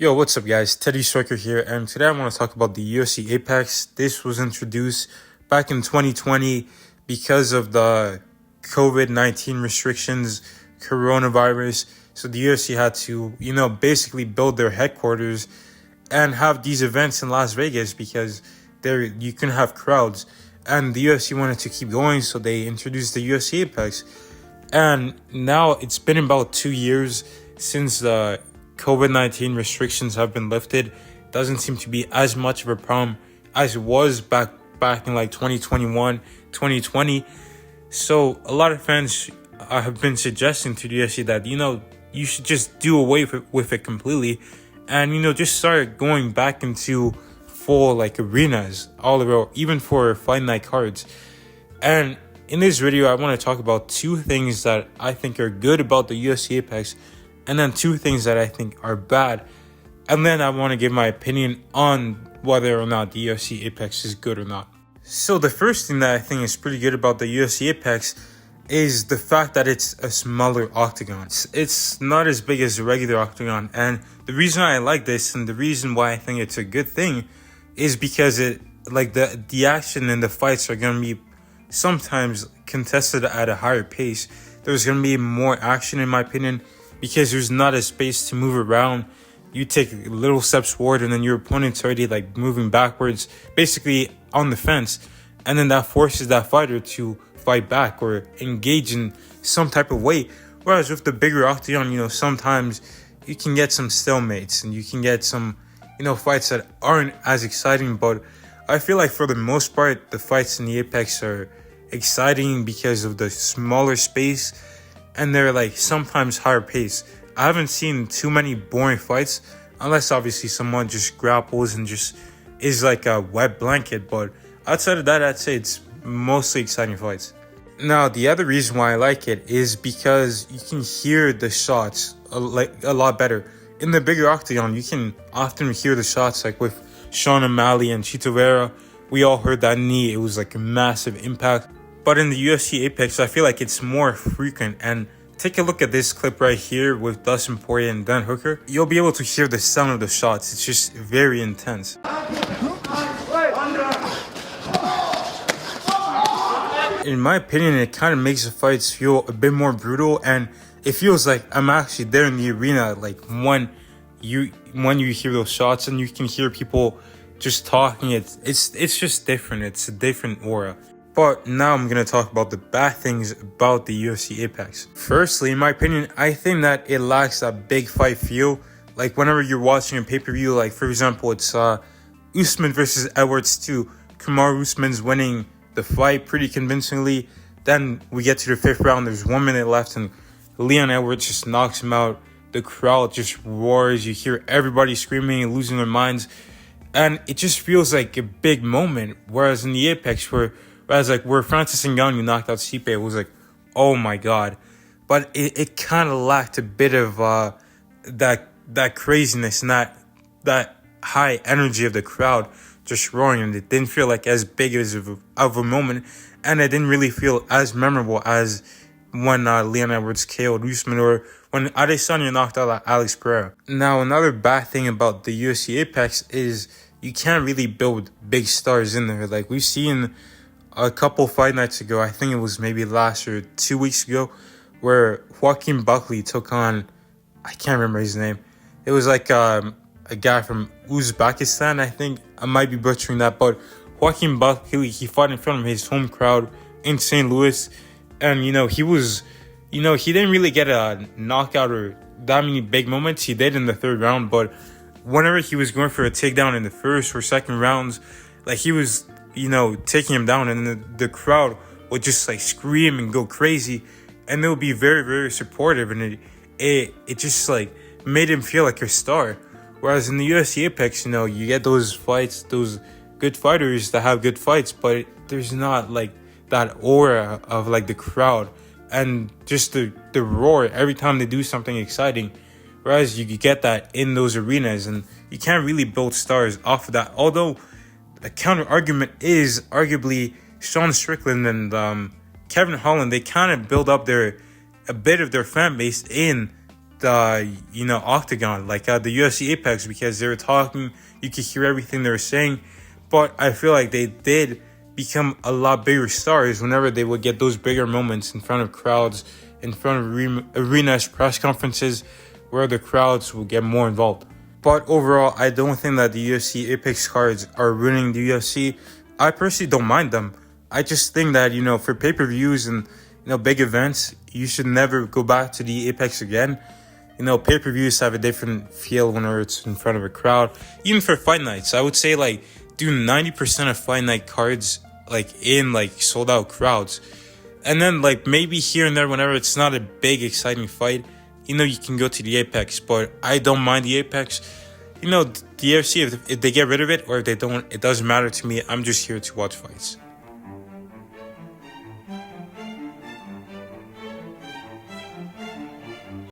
Yo, what's up guys? Teddy Striker here, and today I want to talk about the UFC Apex. This was introduced back in 2020 because of the COVID-19 restrictions, coronavirus. So the UFC had to, basically build their headquarters and have these events in Las Vegas because there you can have crowds. And the UFC wanted to keep going, so they introduced the UFC Apex. And now it's been about 2 years since the COVID-19 restrictions have been lifted. Doesn't seem to be as much of a problem as it was back in like 2021, 2020. So a lot of fans have been suggesting to the UFC that, you should just do away with it completely and, just start going back into full like arenas all around, even for fight night cards. And in this video, I want to talk about two things that I think are good about the UFC Apex, and then two things that I think are bad. And then I want to give my opinion on whether or not the UFC Apex is good or not. So the first thing that I think is pretty good about the UFC Apex is the fact that it's a smaller octagon. It's not as big as a regular octagon. And the reason I like this and the reason why I think it's a good thing is because the action and the fights are going to be sometimes contested at a higher pace. There's going to be more action, in my opinion, because there's not a space to move around. You take little steps forward and then your opponent's already like moving backwards, basically on the fence. And then that forces that fighter to fight back or engage in some type of way. Whereas with the bigger octagon, sometimes you can get some stalemates and you can get some, fights that aren't as exciting. But I feel like for the most part, the fights in the Apex are exciting because of the smaller space, and they're like sometimes higher pace. I haven't seen too many boring fights, unless obviously someone just grapples and just is like a wet blanket. But outside of that, I'd say it's mostly exciting fights. Now, the other reason why I like it is because you can hear the shots a lot better. In the bigger octagon, you can often hear the shots, like with Sean O'Malley and Chito Vera. We all heard that knee. It was like a massive impact. But in the UFC Apex, I feel like it's more frequent. And take a look at this clip right here with Dustin Poirier and Dan Hooker. You'll be able to hear the sound of the shots. It's just very intense. In my opinion, it kind of makes the fights feel a bit more brutal, and it feels like I'm actually there in the arena. Like when you hear those shots and you can hear people just talking, it's just different. It's a different aura. But now I'm going to talk about the bad things about the UFC Apex. Firstly, in my opinion, I think that it lacks that big fight feel. Like whenever you're watching a pay-per-view, like for example, it's Usman versus Edwards 2. Kamaru Usman's winning the fight pretty convincingly. Then we get to the fifth round. There's 1 minute left and Leon Edwards just knocks him out. The crowd just roars. You hear everybody screaming and losing their minds. And it just feels like a big moment. Whereas in the Apex, where Francis Ngannou knocked out Stipe, it was like, oh my god. But it kind of lacked a bit of that craziness and that high energy of the crowd just roaring, and it didn't feel like as big as of a moment, and it didn't really feel as memorable as when Leon Edwards KO'd Usman or when Adesanya knocked out Alex Pereira. Now, another bad thing about the UFC Apex is you can't really build big stars in there. Like we've seen a couple fight nights ago, I think it was maybe last or 2 weeks ago, where Joaquin Buckley took on, I can't remember his name. It was like a guy from Uzbekistan, I think. I might be butchering that, but Joaquin Buckley, he fought in front of his home crowd in St. Louis, and he was, he didn't really get a knockout or that many big moments. He did in the third round, but whenever he was going for a takedown in the first or second rounds, like he was, taking him down, and the crowd would just like scream and go crazy, and they would be very, very supportive, and it just like made him feel like a star. Whereas in the UFC Apex, you get those fights, those good fighters that have good fights, but there's not like that aura of like the crowd and just the roar every time they do something exciting. Whereas you get that in those arenas, and you can't really build stars off of that. Although a counter argument is arguably Sean Strickland and Kevin Holland. They kind of build up a bit of their fan base in the octagon, like the UFC Apex, because they were talking, you could hear everything they were saying. But I feel like they did become a lot bigger stars whenever they would get those bigger moments in front of crowds, in front of arenas, press conferences, where the crowds will get more involved. But overall, I don't think that the UFC Apex cards are ruining the UFC. I personally don't mind them. I just think that, for pay-per-views and, big events, you should never go back to the Apex again. Pay-per-views have a different feel whenever it's in front of a crowd. Even for fight nights, I would say, do 90% of fight night cards, in, sold out crowds. And then, maybe here and there, whenever it's not a big, exciting fight, you can go to the Apex. But I don't mind the Apex. The UFC, if they get rid of it or if they don't, it doesn't matter to me. I'm just here to watch fights.